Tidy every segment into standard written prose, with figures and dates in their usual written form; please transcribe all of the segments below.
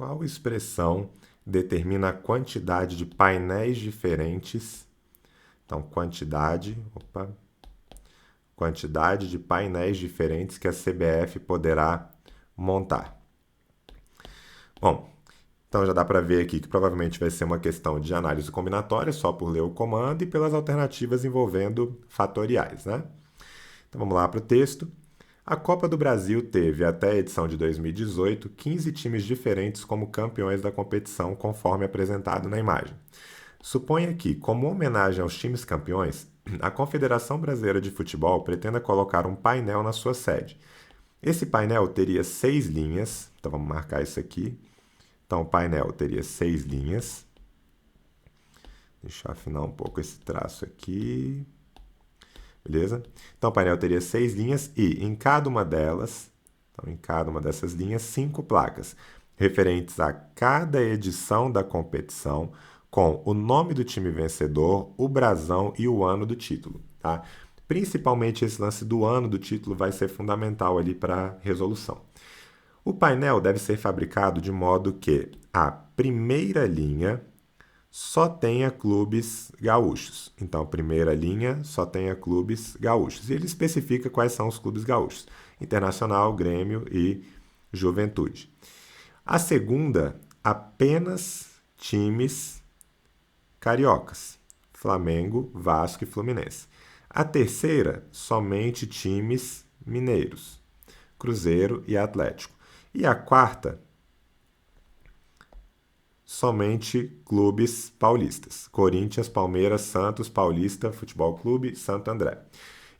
Qual expressão determina a quantidade de painéis diferentes? Então, quantidade de painéis diferentes que a CBF poderá montar. Bom, então já dá para ver aqui que provavelmente vai ser uma questão de análise combinatória, só por ler o comando, e pelas alternativas envolvendo fatoriais, né? Então vamos lá para o texto. A Copa do Brasil teve, até a edição de 2018, 15 times diferentes como campeões da competição, conforme apresentado na imagem. Suponha que, como homenagem aos times campeões, a Confederação Brasileira de Futebol pretenda colocar um painel na sua sede. Esse painel teria 6 linhas, então vamos marcar isso aqui. Então o painel teria 6 linhas. Deixa eu afinar um pouco esse traço aqui. Beleza? Então o painel teria 6 linhas e em cada uma delas, então em cada uma dessas linhas, 5 placas referentes a cada edição da competição, com o nome do time vencedor, o brasão e o ano do título, tá? Principalmente esse lance do ano do título vai ser fundamental ali para a resolução. O painel deve ser fabricado de modo que a primeira linha só tenha clubes gaúchos. Então, primeira linha só tenha clubes gaúchos. E ele especifica quais são os clubes gaúchos: Internacional, Grêmio e Juventude. A segunda, apenas times cariocas: Flamengo, Vasco e Fluminense. A terceira, somente times mineiros: Cruzeiro e Atlético. E a quarta, somente clubes paulistas: Corinthians, Palmeiras, Santos, Paulista, Futebol Clube, Santo André.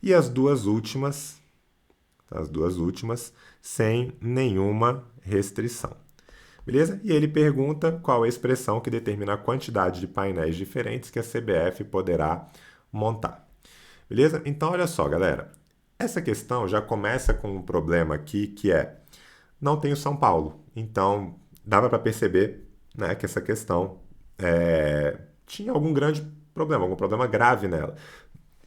E as duas últimas, sem nenhuma restrição. Beleza? E ele pergunta qual é a expressão que determina a quantidade de painéis diferentes que a CBF poderá montar. Beleza? Então, olha só, galera. Essa questão já começa com um problema aqui, que é: não tem o São Paulo. Então, dava para perceber, né, que essa questão tinha algum grande problema, algum problema grave nela.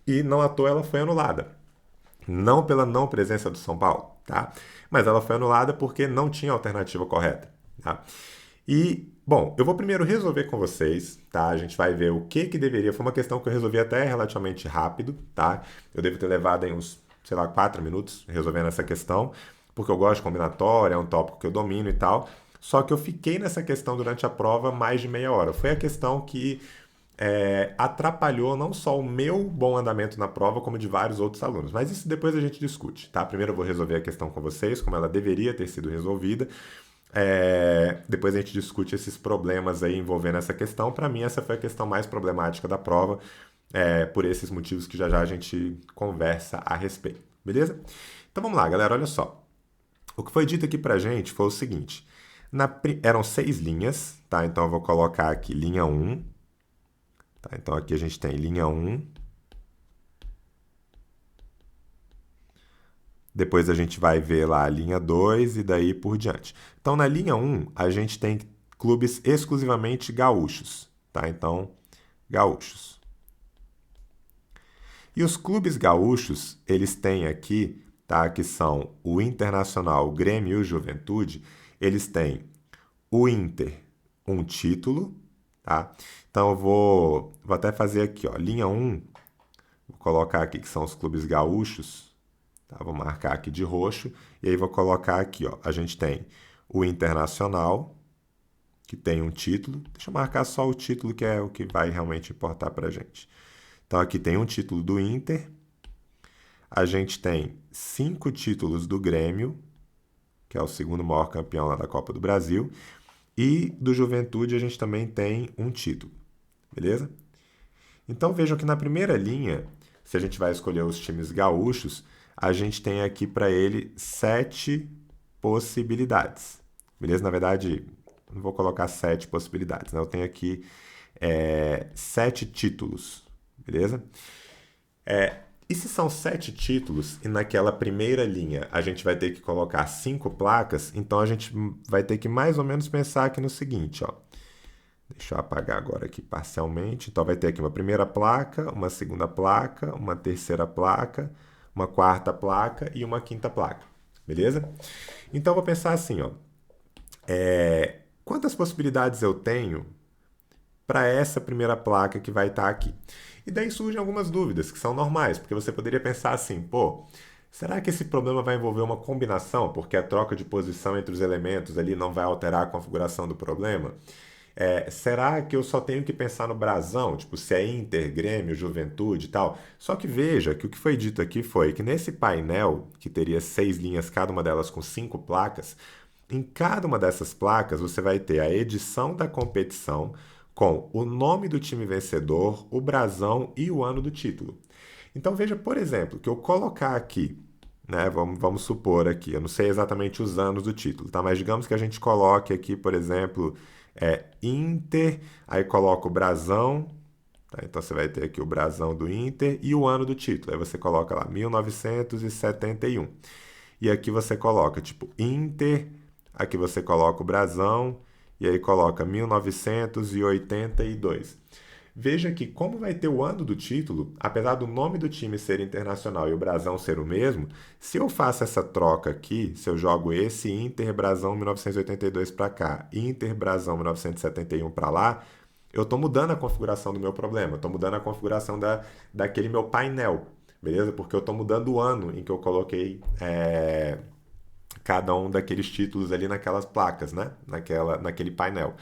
E não à toa ela foi anulada. Não pela não presença do São Paulo, tá? Mas ela foi anulada porque não tinha alternativa correta, tá? E, bom, eu vou primeiro resolver com vocês, tá? A gente vai ver o que deveria. Foi uma questão que eu resolvi até relativamente rápido, tá? Eu devo ter levado aí uns, 4 minutos resolvendo essa questão, porque eu gosto de combinatória, é um tópico que eu domino e tal. Só que eu fiquei nessa questão durante a prova mais de meia hora. Foi a questão que atrapalhou não só o meu bom andamento na prova, como de vários outros alunos. Mas isso depois a gente discute, tá? Primeiro eu vou resolver a questão com vocês, como ela deveria ter sido resolvida. Depois a gente discute esses problemas aí envolvendo essa questão. Para mim, essa foi a questão mais problemática da prova, por esses motivos que já já a gente conversa a respeito. Beleza? Então vamos lá, galera, olha só. O que foi dito aqui pra gente foi o seguinte: eram 6 linhas, tá? Então eu vou colocar aqui linha 1. Tá? Então aqui a gente tem linha 1. Depois a gente vai ver lá a linha 2 e daí por diante. Então na linha 1 a gente tem clubes exclusivamente gaúchos, tá? Então, gaúchos. E os clubes gaúchos, eles têm aqui, tá? Que são o Internacional, o Grêmio e o Juventude. Eles têm o Inter, um título, tá? Então eu vou até fazer aqui, ó, linha 1, vou colocar aqui que são os clubes gaúchos, tá? Vou marcar aqui de roxo, e aí vou colocar aqui, ó, a gente tem o Internacional, que tem um título. Deixa eu marcar só o título, que é o que vai realmente importar pra gente. Então aqui tem um título do Inter, a gente tem 5 títulos do Grêmio, que é o segundo maior campeão lá da Copa do Brasil, e do Juventude a gente também tem um título, beleza? Então vejam que na primeira linha, se a gente vai escolher os times gaúchos, a gente tem aqui para ele 7 possibilidades, beleza? Na verdade, não vou colocar 7 possibilidades, né? Eu tenho aqui 7 títulos, beleza? E se são 7 títulos e naquela primeira linha a gente vai ter que colocar 5 placas, então a gente vai ter que mais ou menos pensar aqui no seguinte, ó. Deixa eu apagar agora aqui parcialmente. Então vai ter aqui uma primeira placa, uma segunda placa, uma terceira placa, uma quarta placa e uma quinta placa, beleza? Então eu vou pensar assim, ó. quantas possibilidades eu tenho para essa primeira placa que vai estar aqui? E daí surgem algumas dúvidas que são normais, porque você poderia pensar assim, pô, será que esse problema vai envolver uma combinação, porque a troca de posição entre os elementos ali não vai alterar a configuração do problema? Será que eu só tenho que pensar no brasão, tipo se é Inter, Grêmio, Juventude e tal? Só que veja que o que foi dito aqui foi que nesse painel, que teria 6 linhas, cada uma delas com 5 placas, em cada uma dessas placas você vai ter a edição da competição com o nome do time vencedor, o brasão e o ano do título. Então veja, por exemplo, que eu colocar aqui, né? Vamos supor aqui, eu não sei exatamente os anos do título, tá? Mas digamos que a gente coloque aqui, por exemplo, Inter, aí coloca o brasão, tá? Então você vai ter aqui o brasão do Inter e o ano do título. Aí você coloca lá 1971. E aqui você coloca tipo Inter, aqui você coloca o brasão e aí coloca 1982. Veja que, como vai ter o ano do título, apesar do nome do time ser internacional e o brasão ser o mesmo, se eu faço essa troca aqui, se eu jogo esse Inter Brasão 1982 para cá, Inter Brasão 1971 para lá, eu estou mudando a configuração do meu problema, eu estou mudando a configuração daquele meu painel, beleza? Porque eu estou mudando o ano em que eu coloquei cada um daqueles títulos ali naquelas placas, né? Naquele painel.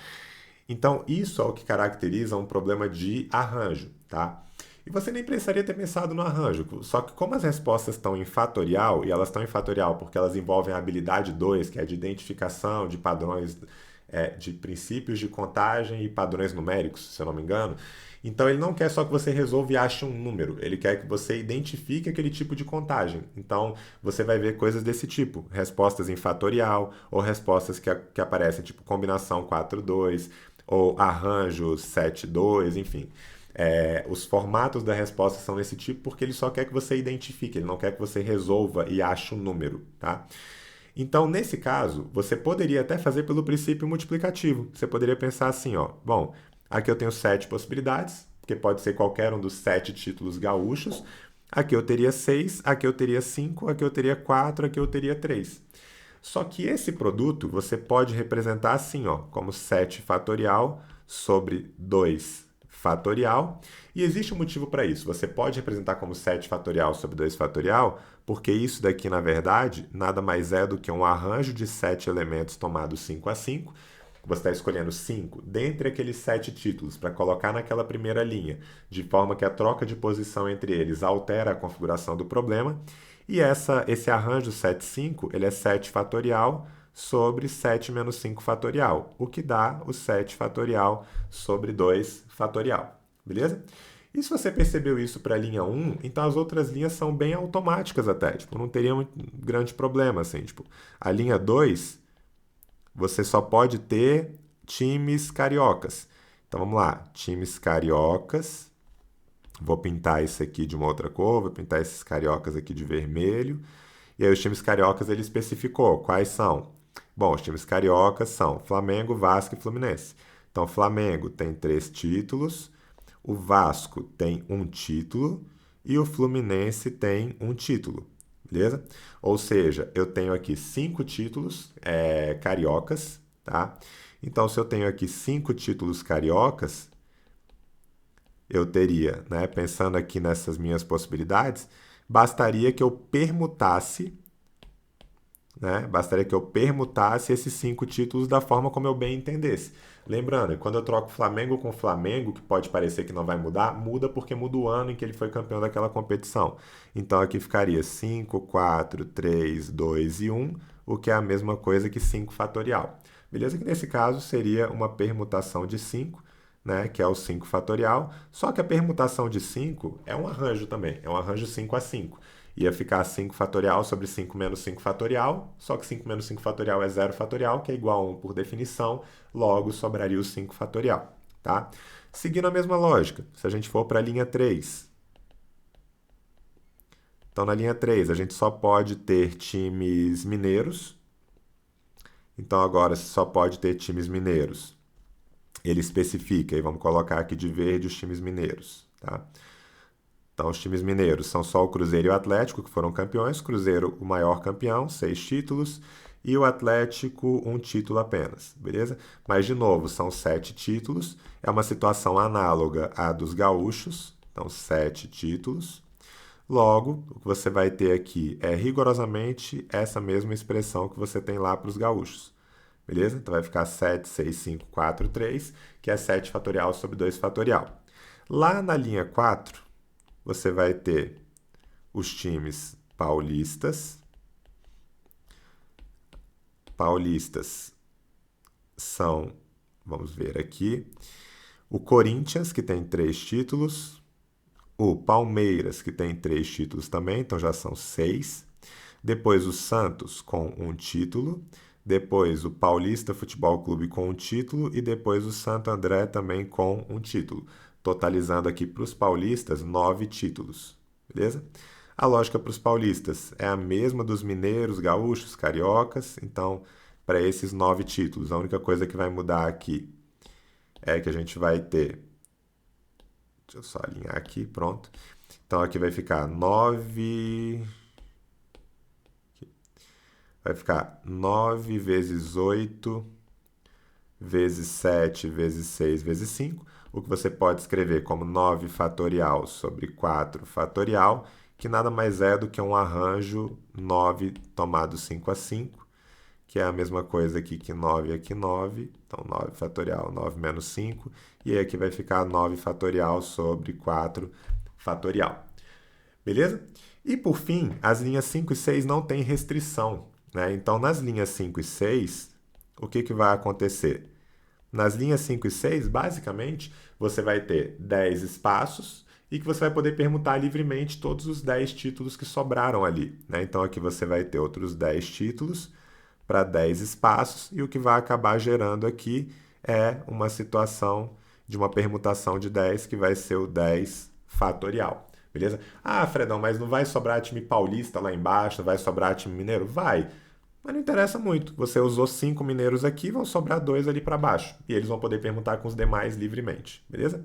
Então, isso é o que caracteriza um problema de arranjo, tá? E você nem precisaria ter pensado no arranjo, só que como as respostas estão em fatorial, e elas estão em fatorial porque elas envolvem a habilidade 2, que é de identificação de padrões, de princípios de contagem e padrões numéricos, se eu não me engano, então ele não quer só que você resolva e ache um número, ele quer que você identifique aquele tipo de contagem. Então você vai ver coisas desse tipo, respostas em fatorial, ou respostas que aparecem tipo combinação 4-2, ou arranjo 7-2, enfim. Os formatos da resposta são desse tipo porque ele só quer que você identifique, ele não quer que você resolva e ache um número, tá? Então, nesse caso, você poderia até fazer pelo princípio multiplicativo. Você poderia pensar assim, ó, bom, aqui eu tenho 7 possibilidades, porque pode ser qualquer um dos 7 títulos gaúchos. Aqui eu teria 6, aqui eu teria 5, aqui eu teria 4, aqui eu teria 3. Só que esse produto você pode representar assim, ó, como 7 fatorial sobre 2 fatorial. E existe um motivo para isso. Você pode representar como 7 fatorial sobre 2 fatorial, porque isso daqui, na verdade, nada mais é do que um arranjo de 7 elementos tomados 5 a 5. Você está escolhendo 5 dentre aqueles 7 títulos para colocar naquela primeira linha, de forma que a troca de posição entre eles altera a configuração do problema. E esse arranjo 7,5, ele é 7 fatorial sobre 7 menos 5 fatorial, o que dá o 7 fatorial sobre 2 fatorial, beleza? E se você percebeu isso para a linha 1, então as outras linhas são bem automáticas até, tipo, não teria um grande problema, assim, tipo, a linha 2, você só pode ter times cariocas. Então vamos lá, times cariocas. Vou pintar isso aqui de uma outra cor, vou pintar esses cariocas aqui de vermelho. E aí os times cariocas ele especificou quais são. Bom, os times cariocas são Flamengo, Vasco e Fluminense. Então, Flamengo tem 3 títulos, o Vasco tem 1 título e o Fluminense tem 1 título, beleza? Ou seja, eu tenho aqui 5 títulos cariocas, tá? Então, se eu tenho aqui 5 títulos cariocas, eu teria, né, pensando aqui nessas minhas possibilidades, bastaria que eu permutasse, né, esses 5 títulos da forma como eu bem entendesse. Lembrando, quando eu troco Flamengo com Flamengo, que pode parecer que não vai mudar, muda porque muda o ano em que ele foi campeão daquela competição. Então aqui ficaria 5, 4, 3, 2 e 1, o que é a mesma coisa que 5 fatorial. Beleza? Que nesse caso seria uma permutação de 5, né, que é o 5 fatorial, só que a permutação de 5 é um arranjo também, é um arranjo 5 a 5. Ia ficar 5 fatorial sobre 5 menos 5 fatorial, só que 5 menos 5 fatorial é 0 fatorial, que é igual a 1 por definição, logo sobraria o 5 fatorial, tá? Seguindo a mesma lógica, se a gente for para a linha 3. Então, na linha 3, a gente só pode ter times mineiros. Então, agora, se só pode ter times mineiros, ele especifica, e vamos colocar aqui de verde os times mineiros, tá? Então, os times mineiros são só o Cruzeiro e o Atlético, que foram campeões. Cruzeiro, o maior campeão, 6 títulos. e o Atlético um título apenas, beleza? Mas, de novo, são 7 títulos, é uma situação análoga à dos gaúchos, então 7 títulos. Logo, o que você vai ter aqui é rigorosamente essa mesma expressão que você tem lá para os gaúchos. Beleza? Então vai ficar 7, 6, 5, 4, 3, que é 7 fatorial sobre 2 fatorial. Lá na linha 4, você vai ter os times paulistas. Paulistas são, vamos ver aqui, o Corinthians, que tem 3 títulos, o Palmeiras, que tem 3 títulos também, então já são 6. Depois o Santos, com 1 título. Depois o Paulista Futebol Clube com 1 título. E depois o Santo André também com 1 título. Totalizando aqui para os paulistas 9 títulos. Beleza? A lógica para os paulistas é a mesma dos mineiros, gaúchos, cariocas. Então, para esses 9 títulos, a única coisa que vai mudar aqui é que a gente vai ter. Deixa eu só alinhar aqui, pronto. Então aqui vai ficar 9. Vai ficar 9 vezes 8 vezes 7 vezes 6 vezes 5, o que você pode escrever como 9 fatorial sobre 4 fatorial, que nada mais é do que um arranjo 9 tomado 5 a 5, que é a mesma coisa aqui que 9 aqui 9, então 9 fatorial, 9 menos 5, e aí aqui vai ficar 9 fatorial sobre 4 fatorial. Beleza? E por fim, as linhas 5 e 6 não têm restrição, né? Então, nas linhas 5 e 6, o que vai acontecer? Nas linhas 5 e 6, basicamente, você vai ter 10 espaços e que você vai poder permutar livremente todos os 10 títulos que sobraram ali, né? Então, aqui você vai ter outros 10 títulos para 10 espaços e o que vai acabar gerando aqui é uma situação de uma permutação de 10 que vai ser o 10 fatorial. Beleza? Ah, Fredão, mas não vai sobrar time paulista lá embaixo, não vai sobrar time mineiro? Vai, mas não interessa muito. Você usou 5 mineiros aqui, vão sobrar 2 ali para baixo. E eles vão poder permutar com os demais livremente. Beleza?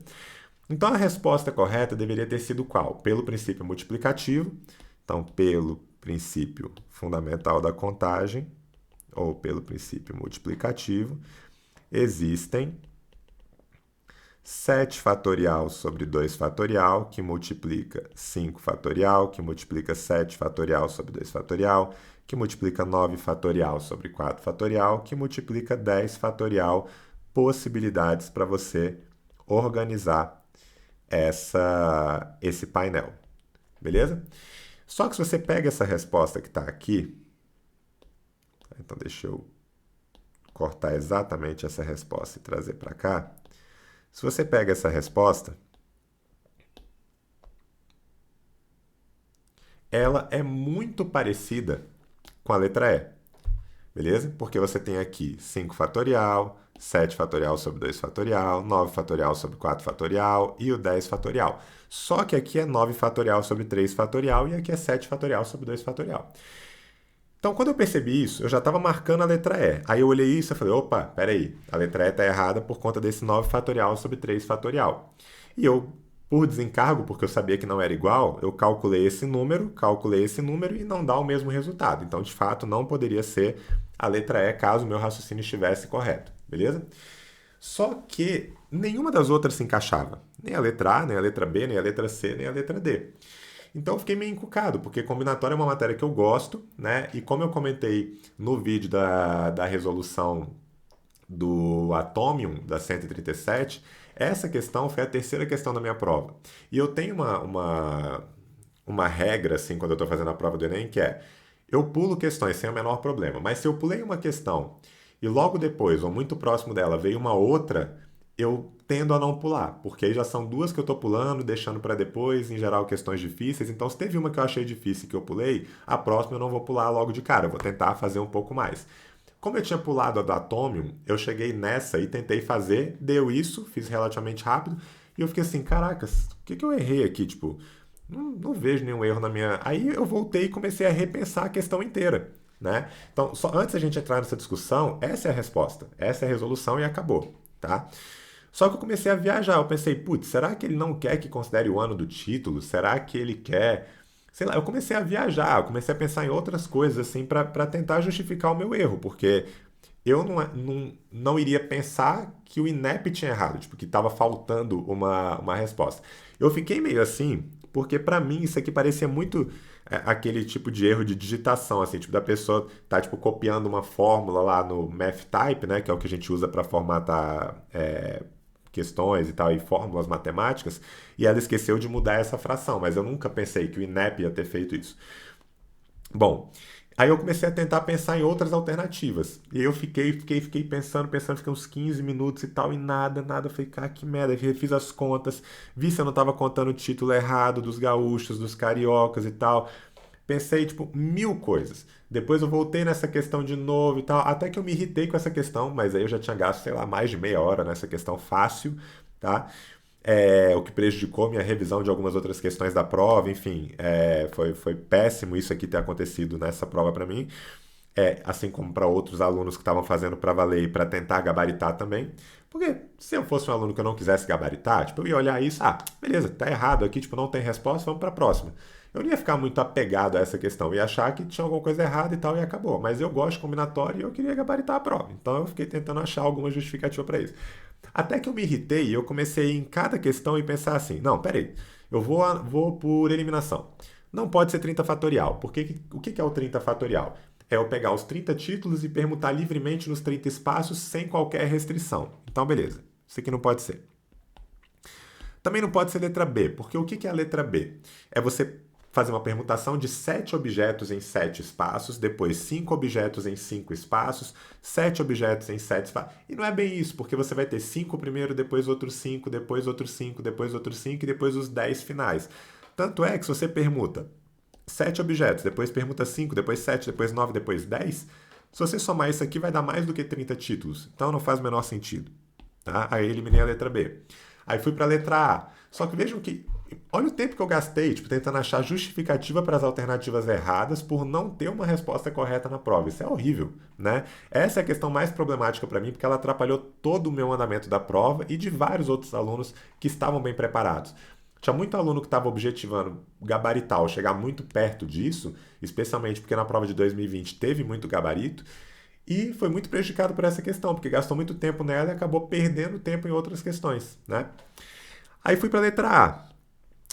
Então a resposta correta deveria ter sido qual? Pelo princípio multiplicativo. Então, pelo princípio fundamental da contagem, ou pelo princípio multiplicativo, existem 7 fatorial sobre 2 fatorial, que multiplica 5 fatorial, que multiplica 7 fatorial sobre 2 fatorial, que multiplica 9 fatorial sobre 4 fatorial, que multiplica 10 fatorial, possibilidades para você organizar esse painel. Beleza? Só que se você pega essa resposta que está aqui, então deixa eu cortar exatamente essa resposta e trazer para cá. Se você pega essa resposta, ela é muito parecida com a letra E, beleza? Porque você tem aqui 5 fatorial, 7 fatorial sobre 2 fatorial, 9 fatorial sobre 4 fatorial e o 10 fatorial. Só que aqui é 9 fatorial sobre 3 fatorial e aqui é 7 fatorial sobre 2 fatorial. Então, quando eu percebi isso, eu já estava marcando a letra E. Aí eu olhei isso e falei, opa, peraí, a letra E está errada por conta desse 9 fatorial sobre 3 fatorial. E eu, por desencargo, porque eu sabia que não era igual, eu calculei esse número e não dá o mesmo resultado. Então, de fato, não poderia ser a letra E caso o meu raciocínio estivesse correto, beleza? Só que nenhuma das outras se encaixava. Nem a letra A, nem a letra B, nem a letra C, nem a letra D. Então eu fiquei meio encucado, porque combinatória é uma matéria que eu gosto, né? E como eu comentei no vídeo da resolução do Atomium, da 137, essa questão foi a terceira questão da minha prova. E eu tenho uma regra, assim, quando eu estou fazendo a prova do Enem, que é, eu pulo questões sem o menor problema, mas se eu pulei uma questão e logo depois, ou muito próximo dela, veio uma outra, eu tendo a não pular, porque aí já são duas que eu estou pulando, deixando para depois, em geral questões difíceis. Então, se teve uma que eu achei difícil e que eu pulei, a próxima eu não vou pular logo de cara, eu vou tentar fazer um pouco mais. Como eu tinha pulado a do Atomium, eu cheguei nessa e tentei fazer, deu isso, fiz relativamente rápido, e eu fiquei assim, caracas, o que eu errei aqui? Tipo, não vejo nenhum erro na minha... Aí eu voltei e comecei a repensar a questão inteira, né? Então, só antes da gente entrar nessa discussão, essa é a resposta, essa é a resolução e acabou, tá? Só que eu comecei a viajar, eu pensei, putz, será que ele não quer que considere o ano do título? Será que ele quer, sei lá, eu comecei a viajar, eu comecei a pensar em outras coisas, assim, para tentar justificar o meu erro, porque eu não iria pensar que o INEP tinha errado, tipo, que estava faltando uma resposta. Eu fiquei meio assim, porque para mim isso aqui parecia muito aquele tipo de erro de digitação, assim, tipo, da pessoa tá, tipo, copiando uma fórmula lá no MathType, né, que é o que a gente usa para formatar questões e tal, e fórmulas matemáticas, e ela esqueceu de mudar essa fração, mas eu nunca pensei que o INEP ia ter feito isso. Bom, aí eu comecei a tentar pensar em outras alternativas. E eu fiquei pensando, fiquei uns 15 minutos e tal, e nada. Eu falei, cara, que merda. Eu fiz as contas, vi se eu não tava contando o título errado dos gaúchos, dos cariocas e tal. Pensei, tipo, mil coisas. Depois eu voltei nessa questão de novo e tal, até que eu me irritei com essa questão, mas aí eu já tinha gasto, sei lá, mais de meia hora nessa questão fácil, tá? O que prejudicou minha revisão de algumas outras questões da prova, enfim, foi péssimo isso aqui ter acontecido nessa prova para mim, assim como para outros alunos que estavam fazendo para valer e para tentar gabaritar também, porque se eu fosse um aluno que eu não quisesse gabaritar, tipo, eu ia olhar isso, beleza, tá errado aqui, tipo, não tem resposta, vamos para a próxima. Eu não ia ficar muito apegado a essa questão, ia achar que tinha alguma coisa errada e tal e acabou. Mas eu gosto de combinatório e eu queria gabaritar a prova. Então eu fiquei tentando achar alguma justificativa para isso. Até que eu me irritei e eu comecei em cada questão e pensar assim: não, peraí, eu vou por eliminação. Não pode ser 30 fatorial, porque o que é o 30 fatorial? É eu pegar os 30 títulos e permutar livremente nos 30 espaços sem qualquer restrição. Então, beleza, isso aqui não pode ser. Também não pode ser letra B, porque o que é a letra B? É você fazer uma permutação de 7 objetos em 7 espaços, depois 5 objetos em 5 espaços, 7 objetos em 7 espaços. E não é bem isso, porque você vai ter 5 primeiro, depois outros 5, depois outros 5, depois outros 5 e depois os 10 finais. Tanto é que se você permuta 7 objetos, depois permuta 5, depois 7, depois 9, depois 10, se você somar isso aqui vai dar mais do que 30 títulos. Então não faz o menor sentido. Tá? Aí eliminei a letra B. Aí fui para a letra A. Só que vejam que, olha o tempo que eu gastei, tipo, tentando achar justificativa para as alternativas erradas por não ter uma resposta correta na prova. Isso é horrível, né? Essa é a questão mais problemática para mim, porque ela atrapalhou todo o meu andamento da prova e de vários outros alunos que estavam bem preparados. Tinha muito aluno que estava objetivando gabaritar ou chegar muito perto disso, especialmente porque na prova de 2020 teve muito gabarito, e foi muito prejudicado por essa questão, porque gastou muito tempo nela e acabou perdendo tempo em outras questões, né? Aí fui para a letra A.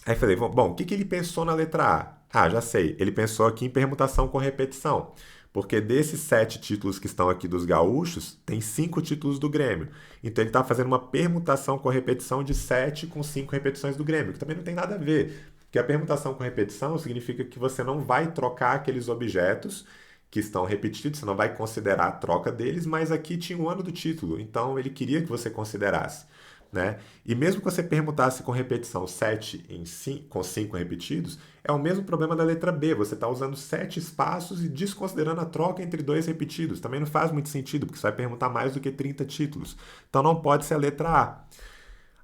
Aí falei, bom, o que ele pensou na letra A? Já sei. Ele pensou aqui em permutação com repetição. Porque desses 7 títulos que estão aqui dos gaúchos, tem 5 títulos do Grêmio. Então ele está fazendo uma permutação com repetição de 7 com 5 repetições do Grêmio, que também não tem nada a ver. Porque a permutação com repetição significa que você não vai trocar aqueles objetos que estão repetidos, você não vai considerar a troca deles, mas aqui tinha o ano do título, então ele queria que você considerasse. Né? E mesmo que você permutasse com repetição 7 em 5, com 5 repetidos, é o mesmo problema da letra B. Você está usando 7 espaços e desconsiderando a troca entre 2 repetidos. Também não faz muito sentido, porque você vai permutar mais do que 30 títulos. Então não pode ser a letra A.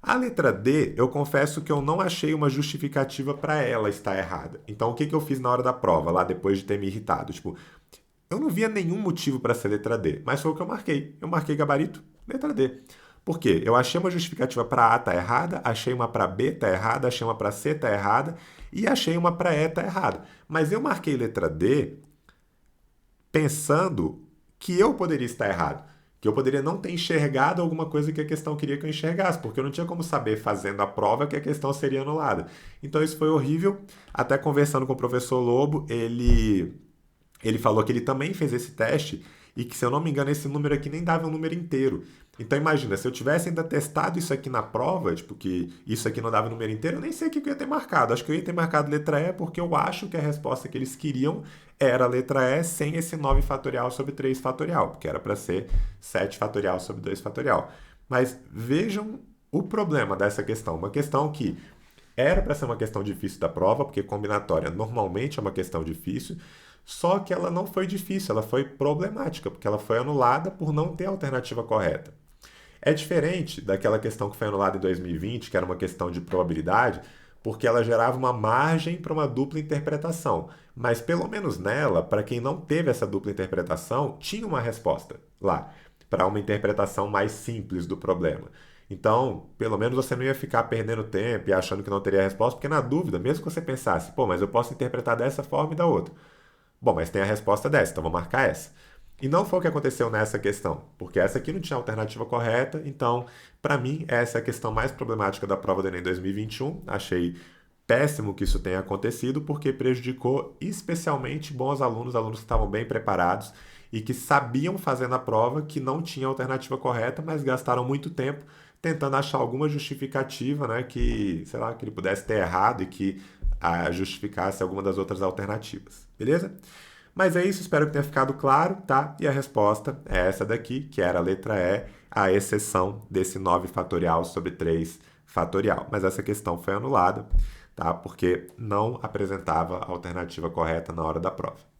A letra D, eu confesso que eu não achei uma justificativa para ela estar errada. Então o que eu fiz na hora da prova, lá depois de ter me irritado? Tipo, eu não via nenhum motivo para ser letra D, mas foi o que eu marquei. Eu marquei gabarito, letra D. Por quê? Eu achei uma justificativa para A tá errada, achei uma para B tá errada, achei uma para C tá errada e achei uma para E tá errada. Mas eu marquei letra D pensando que eu poderia estar errado, que eu poderia não ter enxergado alguma coisa que a questão queria que eu enxergasse, porque eu não tinha como saber fazendo a prova que a questão seria anulada. Então isso foi horrível. Até conversando com o professor Lobo, ele falou que ele também fez esse teste e que, se eu não me engano, esse número aqui nem dava um número inteiro. Então imagina, se eu tivesse ainda testado isso aqui na prova, tipo que isso aqui não dava um número inteiro, eu nem sei o que eu ia ter marcado. Acho que eu ia ter marcado letra E porque eu acho que a resposta que eles queriam era a letra E sem esse 9 fatorial sobre 3 fatorial, porque era para ser 7 fatorial sobre 2 fatorial. Mas vejam o problema dessa questão. Uma questão que era para ser uma questão difícil da prova, porque combinatória normalmente é uma questão difícil, só que ela não foi difícil, ela foi problemática, porque ela foi anulada por não ter a alternativa correta. É diferente daquela questão que foi anulada em 2020, que era uma questão de probabilidade, porque ela gerava uma margem para uma dupla interpretação. Mas pelo menos nela, para quem não teve essa dupla interpretação, tinha uma resposta lá, para uma interpretação mais simples do problema. Então, pelo menos você não ia ficar perdendo tempo e achando que não teria resposta, porque na dúvida, mesmo que você pensasse, pô, mas eu posso interpretar dessa forma e da outra. Bom, mas tem a resposta dessa, então vou marcar essa. E não foi o que aconteceu nessa questão, porque essa aqui não tinha alternativa correta, então, para mim, essa é a questão mais problemática da prova do Enem 2021. Achei péssimo que isso tenha acontecido, porque prejudicou especialmente bons alunos, alunos que estavam bem preparados e que sabiam fazer na prova que não tinha alternativa correta, mas gastaram muito tempo tentando achar alguma justificativa, né, que, sei lá, que ele pudesse ter errado e que justificasse alguma das outras alternativas. Beleza? Mas é isso, espero que tenha ficado claro, tá? E a resposta é essa daqui, que era a letra E, a exceção desse 9 fatorial sobre 3 fatorial. Mas essa questão foi anulada, tá? Porque não apresentava a alternativa correta na hora da prova.